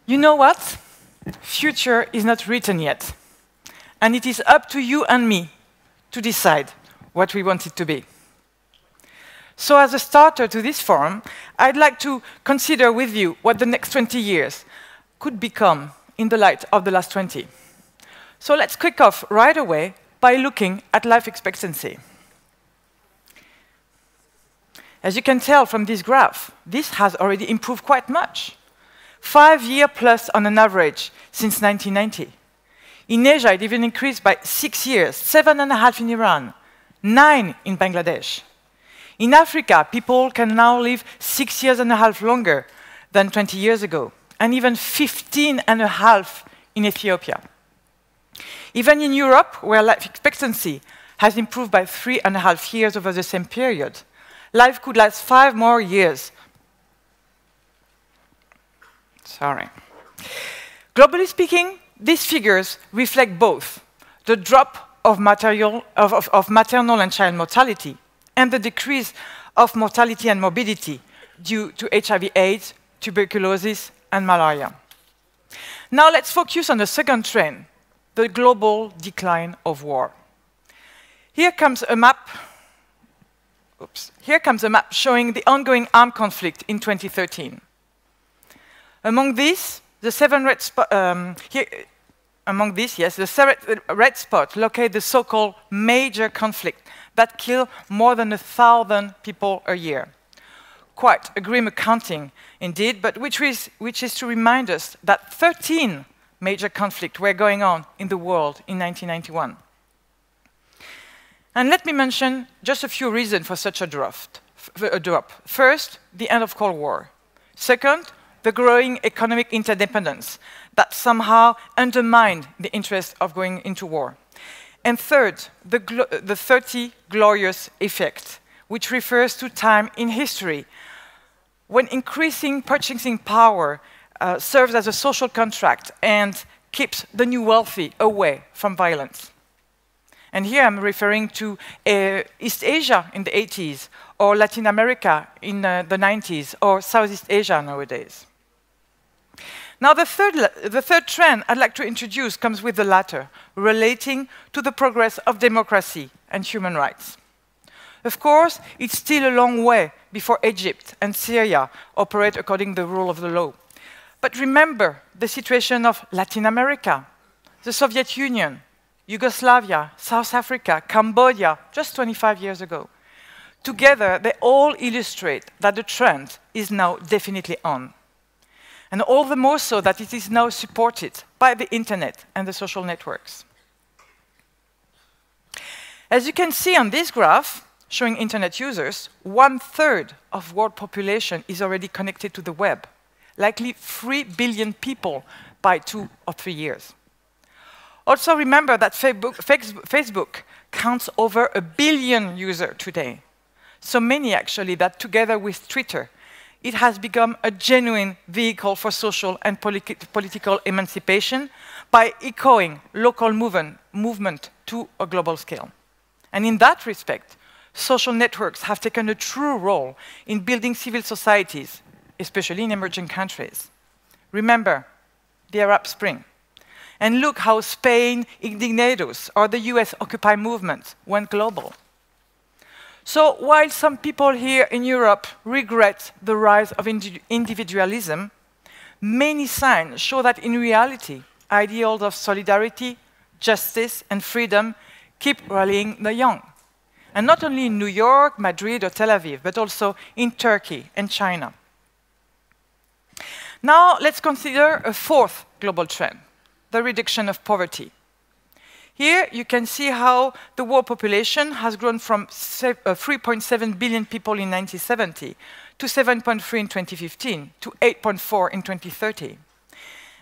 You know what? Future is not written yet. And it is up to you and me to decide what we want it to be. So as a starter to this forum, I'd like to consider with you what the next 20 years could become in the light of the last 20. So let's kick off right away by looking at life expectancy. As you can tell from this graph, this has already improved quite much. 5 years plus on an average since 1990. In Asia, it even increased by 6 years, 7.5 in Iran, 9 in Bangladesh. In Africa, people can now live 6.5 years longer than 20 years ago, and even 15.5 in Ethiopia. Even in Europe, where life expectancy has improved by 3.5 years over the same period, life could last 5 more years. Sorry. Globally speaking, these figures reflect both the drop of maternal and child mortality and the decrease of mortality and morbidity due to HIV/AIDS, tuberculosis, and malaria. Now let's focus on the second trend, the global decline of war. Here comes a map. Here comes a map showing the ongoing armed conflict in 2013. Among these, the 7 red spots locate the so-called major conflict that kill more than 1,000 people a year. Quite a grim accounting, indeed, but which is to remind us that 13 major conflicts were going on in the world in 1991. And let me mention just a few reasons for such a drop. First, the end of Cold War. Second, the growing economic interdependence that somehow undermined the interest of going into war. And third, the 30 glorious effect, which refers to time in history when increasing purchasing power serves as a social contract and keeps the new wealthy away from violence. And here I'm referring to East Asia in the 80s, or Latin America in the 90s, or Southeast Asia nowadays. Now, the third trend I'd like to introduce comes with the latter, relating to the progress of democracy and human rights. Of course, it's still a long way before Egypt and Syria operate according to the rule of the law. But remember the situation of Latin America, the Soviet Union, Yugoslavia, South Africa, Cambodia, just 25 years ago. Together, they all illustrate that the trend is now definitely on. And all the more so that it is now supported by the internet and the social networks. As you can see on this graph, showing internet users, 1/3 of world population is already connected to the web, likely 3 billion people by 2 or 3 years. Also remember that Facebook counts over 1 billion users today. So many actually that together with Twitter, it has become a genuine vehicle for social and political emancipation by echoing local movement to a global scale. And in that respect, social networks have taken a true role in building civil societies, especially in emerging countries. Remember the Arab Spring. And look how Spain, Indignados, or the US Occupy movement went global. So while some people here in Europe regret the rise of individualism, many signs show that in reality, ideals of solidarity, justice, and freedom keep rallying the young. And not only in New York, Madrid, or Tel Aviv, but also in Turkey and China. Now let's consider a fourth global trend, the reduction of poverty. Here you can see how the world population has grown from 3.7 billion people in 1970 to 7.3 in 2015 to 8.4 in 2030.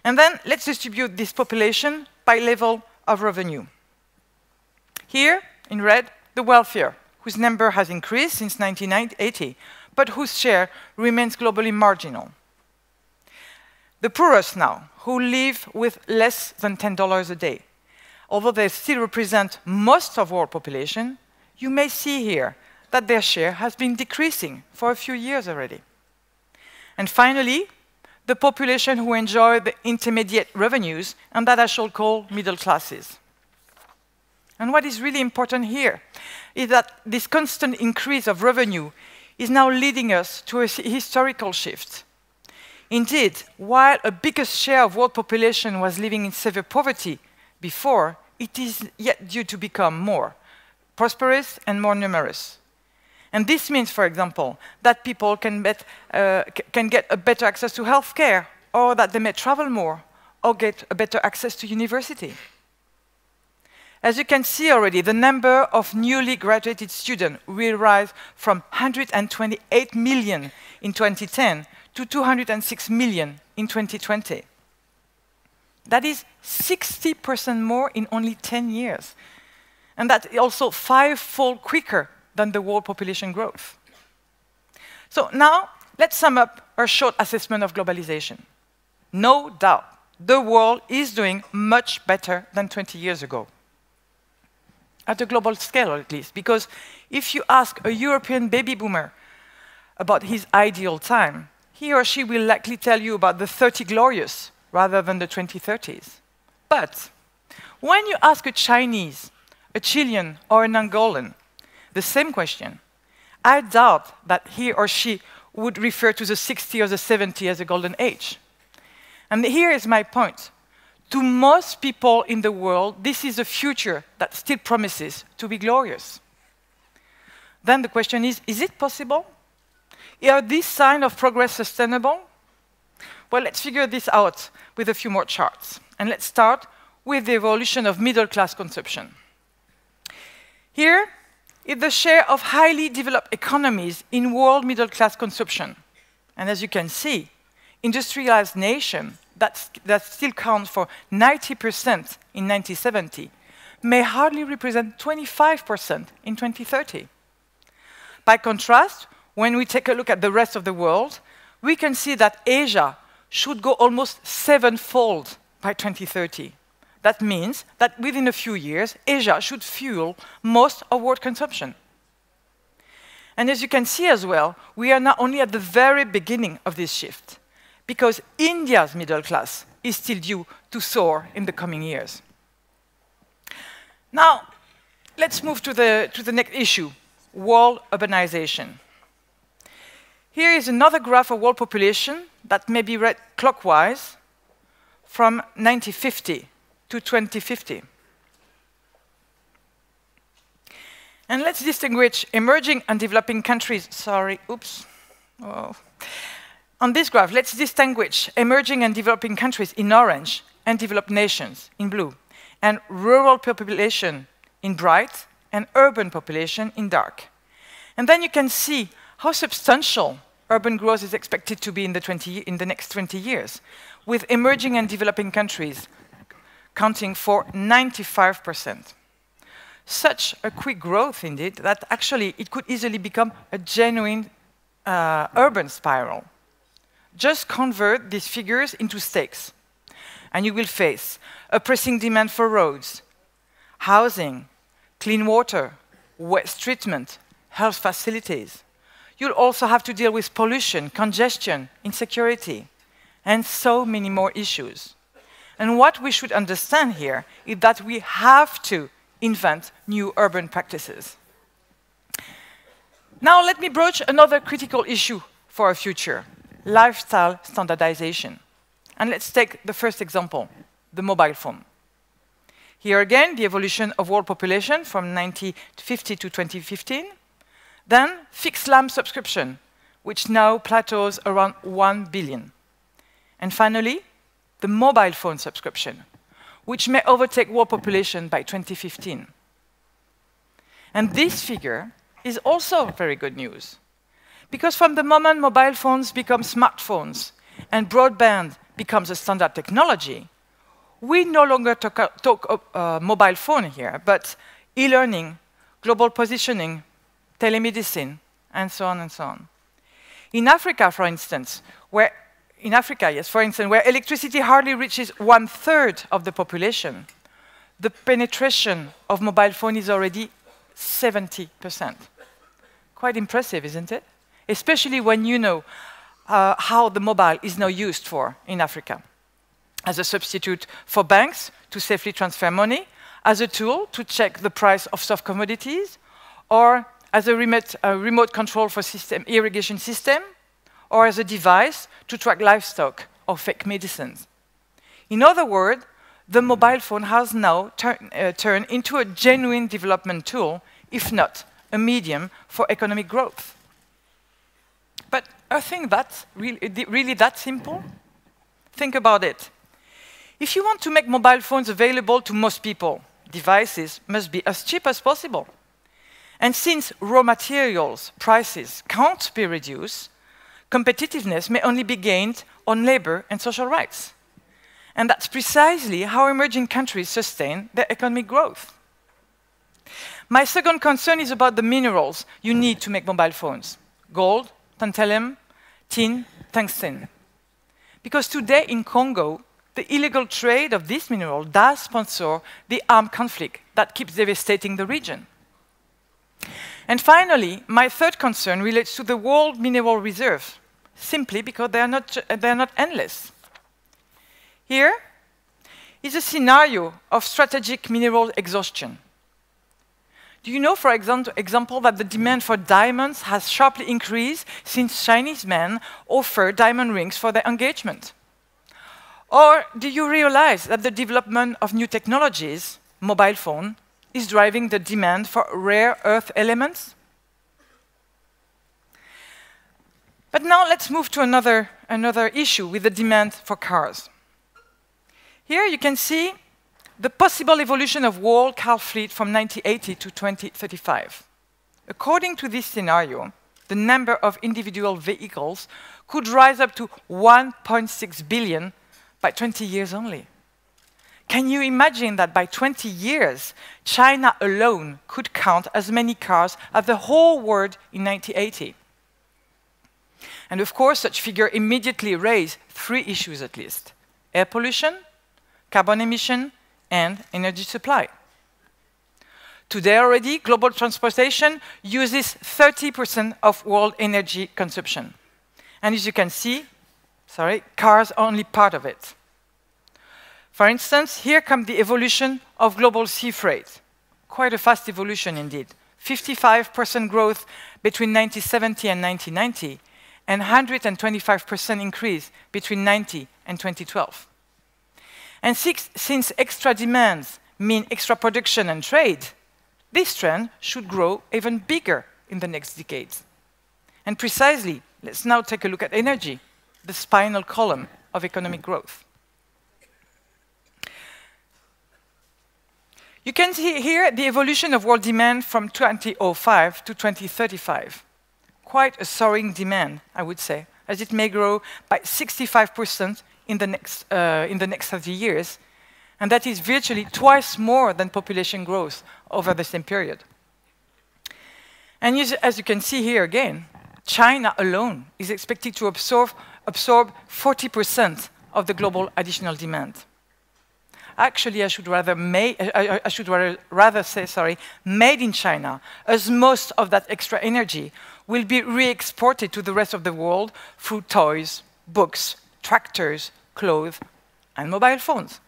And then let's distribute this population by level of revenue. Here, in red, the wealthier, whose number has increased since 1980, but whose share remains globally marginal. The poorest now, who live with less than $10 a day. Although they still represent most of world population, you may see here that their share has been decreasing for a few years already. And finally, the population who enjoy the intermediate revenues, and that I shall call middle classes. And what is really important here is that this constant increase of revenue is now leading us to a historical shift. Indeed, while a biggest share of world population was living in severe poverty before, it is yet due to become more prosperous and more numerous. And this means, for example, that people can get a better access to healthcare, or that they may travel more, or get a better access to university. As you can see already, the number of newly graduated students will rise from 128 million in 2010 to 206 million in 2020. That is 60% more in only 10 years. And that's also 5-fold quicker than the world population growth. So now, let's sum up our short assessment of globalization. No doubt, the world is doing much better than 20 years ago. At a global scale, at least, because if you ask a European baby boomer about his ideal time, he or she will likely tell you about the 30 glorious rather than the 2030s. But when you ask a Chinese, a Chilean, or an Angolan the same question, I doubt that he or she would refer to the 60 or the 70 as a golden age. And here is my point. To most people in the world, this is a future that still promises to be glorious. Then the question is it possible? Are these signs of progress sustainable? Well, let's figure this out with a few more charts. And let's start with the evolution of middle-class consumption. Here is the share of highly developed economies in world middle-class consumption. And as you can see, industrialized nations that still counts for 90% in 1970 may hardly represent 25% in 2030. By contrast, when we take a look at the rest of the world, we can see that Asia should go almost 7-fold by 2030. That means that within a few years, Asia should fuel most of world consumption. And as you can see as well, we are now only at the very beginning of this shift, because India's middle class is still due to soar in the coming years. Now, let's move to the next issue, world urbanization. Here is another graph of world population that may be read clockwise from 1950 to 2050. And let's distinguish emerging and developing countries. Sorry, oops. Oh. On this graph, let's distinguish emerging and developing countries in orange and developed nations in blue, and rural population in bright and urban population in dark. And then you can see how substantial urban growth is expected to be in the next 20 years, with emerging and developing countries counting for 95%. Such a quick growth, indeed, that actually it could easily become a genuine urban spiral. Just convert these figures into stakes, and you will face a pressing demand for roads, housing, clean water, waste treatment, health facilities. You'll also have to deal with pollution, congestion, insecurity, and so many more issues. And what we should understand here is that we have to invent new urban practices. Now let me broach another critical issue for our future: lifestyle standardization. And let's take the first example, the mobile phone. Here again, the evolution of world population from 1950 to 2015. Then fixed line subscription, which now plateaus around 1 billion. And finally, the mobile phone subscription, which may overtake world population by 2015. And this figure is also very good news, because from the moment mobile phones become smartphones and broadband becomes a standard technology, we no longer talk mobile phone here, but e-learning, global positioning, telemedicine, and so on and so on. In Africa, for instance, where electricity hardly reaches 1/3 of the population, the penetration of mobile phone is already 70%. Quite impressive, isn't it? Especially when you know how the mobile is now used for in Africa. As a substitute for banks to safely transfer money, as a tool to check the price of soft commodities, or as a remote control for irrigation system, or as a device to track livestock or fake medicines. In other words, the mobile phone has now turned into a genuine development tool, if not a medium for economic growth. But I think that's really that simple. Think about it. If you want to make mobile phones available to most people, devices must be as cheap as possible. And since raw materials prices can't be reduced, competitiveness may only be gained on labor and social rights. And that's precisely how emerging countries sustain their economic growth. My second concern is about the minerals you need to make mobile phones: gold, tantalum, tin, tungsten. Because today in Congo, the illegal trade of this mineral does sponsor the armed conflict that keeps devastating the region. And finally, my third concern relates to the world mineral reserve, simply because they are not endless. Here is a scenario of strategic mineral exhaustion. Do you know, for example, that the demand for diamonds has sharply increased since Chinese men offer diamond rings for their engagement? Or do you realize that the development of new technologies, mobile phone, is driving the demand for rare earth elements? But now let's move to another issue with the demand for cars. Here you can see the possible evolution of world car fleet from 1980 to 2035. According to this scenario, the number of individual vehicles could rise up to 1.6 billion by 20 years only. Can you imagine that by 20 years, China alone could count as many cars as the whole world in 1980? And of course, such figures immediately raise three issues at least: air pollution, carbon emission, and energy supply. Today already, global transportation uses 30% of world energy consumption. And as you can see, cars are only part of it. For instance, here comes the evolution of global sea freight. Quite a fast evolution indeed. 55% growth between 1970 and 1990, and 125% increase between 1990 and 2012. And since extra demands mean extra production and trade, this trend should grow even bigger in the next decades. And precisely, let's now take a look at energy, the spinal column of economic growth. You can see here the evolution of world demand from 2005 to 2035. Quite a soaring demand, I would say, as it may grow by 65% in the next 30 years, and that is virtually twice more than population growth over the same period. And as you can see here again, China alone is expected to absorb 40% of the global additional demand. Actually, I should rather say made in China, as most of that extra energy will be re-exported to the rest of the world through toys, books, tractors, clothes, and mobile phones.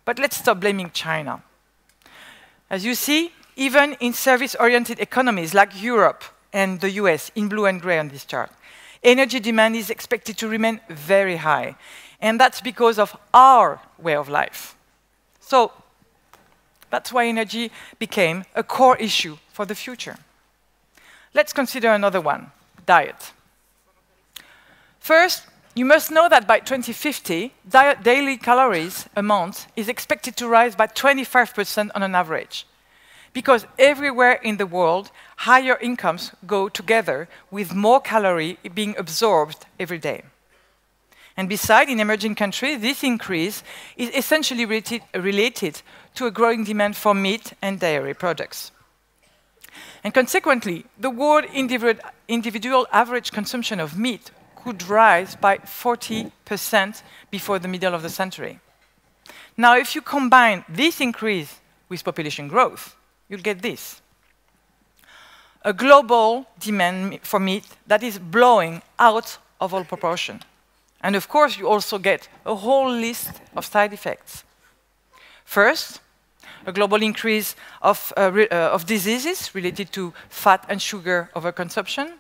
But let's stop blaming China. As you see, even in service-oriented economies like Europe and the US, in blue and gray on this chart, energy demand is expected to remain very high. And that's because of our way of life. So that's why energy became a core issue for the future. Let's consider another one, diet. First, you must know that by 2050, daily calories amount is expected to rise by 25% on an average. Because everywhere in the world, higher incomes go together with more calories being absorbed every day. And besides, in emerging countries, this increase is essentially related to a growing demand for meat and dairy products. And consequently, the world individual average consumption of meat could rise by 40% before the middle of the century. Now, if you combine this increase with population growth, you'll get this: a global demand for meat that is blowing out of all proportion. And of course, you also get a whole list of side effects. First, a global increase of diseases related to fat and sugar overconsumption.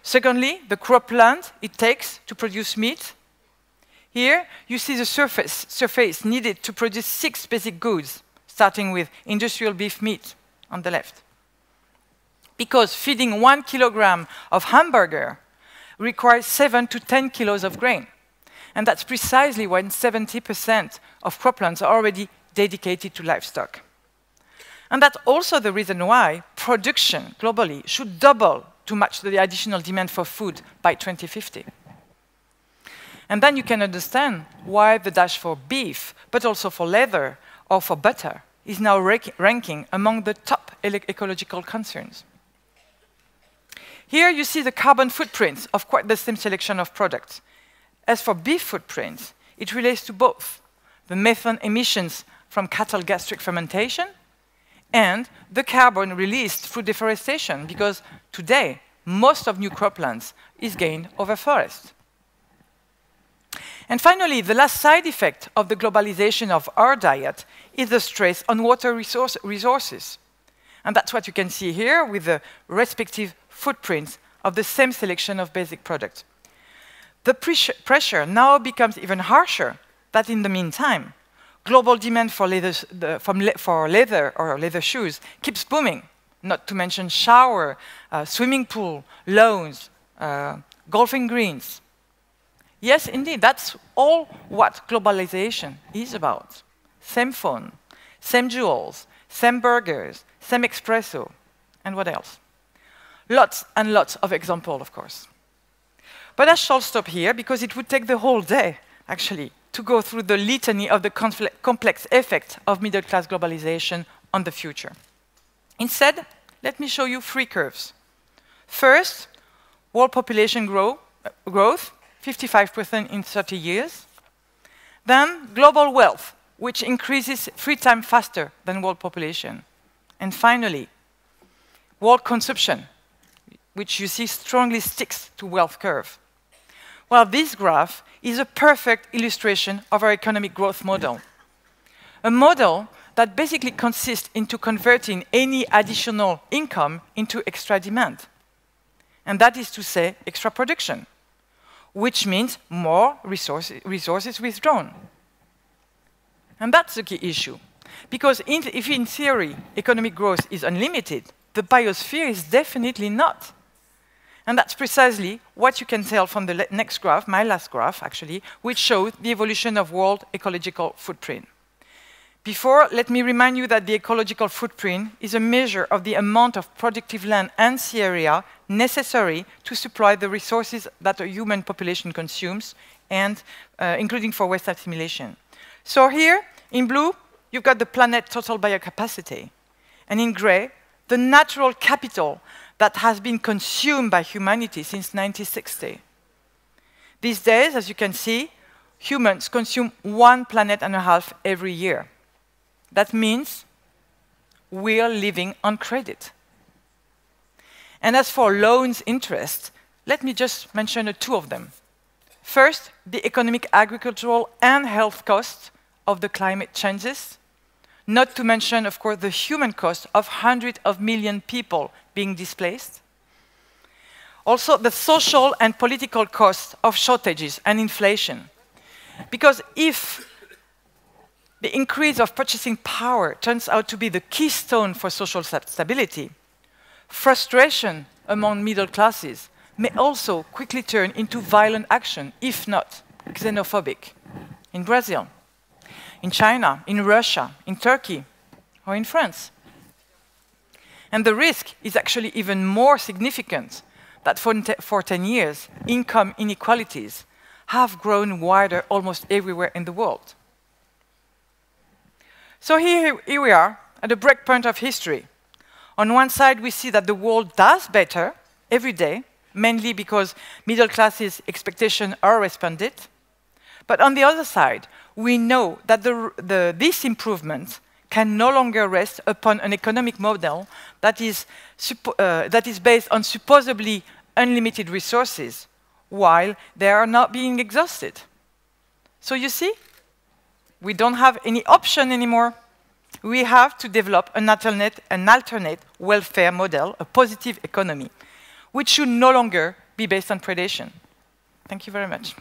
Secondly, the cropland it takes to produce meat. Here, you see the surface needed to produce 6 basic goods, starting with industrial beef meat on the left. Because feeding 1 kilogram of hamburger requires 7 to 10 kilos of grain. And that's precisely when 70% of croplands are already dedicated to livestock. And that's also the reason why production globally should double to match the additional demand for food by 2050. And then you can understand why the dash for beef, but also for leather or for butter, is now ranking among the top ecological concerns. Here you see the carbon footprints of quite the same selection of products. As for beef footprints, it relates to both the methane emissions from cattle gastric fermentation and the carbon released through deforestation, because today, most of new croplands is gained over forest. And finally, the last side effect of the globalization of our diet is the stress on water resources. And that's what you can see here with the respective footprints of the same selection of basic products. The pressure now becomes even harsher that in the meantime, global demand for leather or leather shoes keeps booming, not to mention shower, swimming pool, lawns, golfing greens. Yes, indeed, that's all what globalization is about. Same phone, same jewels, same burgers, same espresso, and what else? Lots and lots of examples, of course. But I shall stop here because it would take the whole day, actually, to go through the litany of the complex effects of middle-class globalization on the future. Instead, let me show you 3 curves. First, world population growth, 55% in 30 years. Then, global wealth, which increases 3 times faster than world population. And finally, world consumption, which you see strongly sticks to wealth curve. Well, this graph is a perfect illustration of our economic growth model. A model that basically consists into converting any additional income into extra demand. And that is to say, extra production, which means more resources withdrawn. And that's the key issue. Because if in theory economic growth is unlimited, the biosphere is definitely not. And that's precisely what you can tell from the next graph, my last graph actually, which shows the evolution of world ecological footprint. Before, let me remind you that the ecological footprint is a measure of the amount of productive land and sea area necessary to supply the resources that a human population consumes, and including for waste assimilation. So here, in blue, you've got the planet total biocapacity, and in gray, the natural capital that has been consumed by humanity since 1960. These days, as you can see, humans consume 1.5 planets every year. That means we are living on credit. And as for loans interest, let me just mention 2 of them. First, the economic, agricultural, and health costs of the climate changes. Not to mention, of course, the human cost of hundreds of millions of people being displaced. Also, the social and political costs of shortages and inflation. Because if the increase of purchasing power turns out to be the keystone for social stability, frustration among middle classes may also quickly turn into violent action, if not xenophobic. In Brazil, in China, in Russia, in Turkey, or in France. And the risk is actually even more significant that for 10 years, income inequalities have grown wider almost everywhere in the world. So here we are at a breakpoint of history. On one side, we see that the world does better every day, mainly because middle classes' expectations are responded. But on the other side, we know that this improvement can no longer rest upon an economic model that is based on supposedly unlimited resources, while they are not being exhausted. So you see, we don't have any option anymore. We have to develop an alternate welfare model, a positive economy, which should no longer be based on predation. Thank you very much.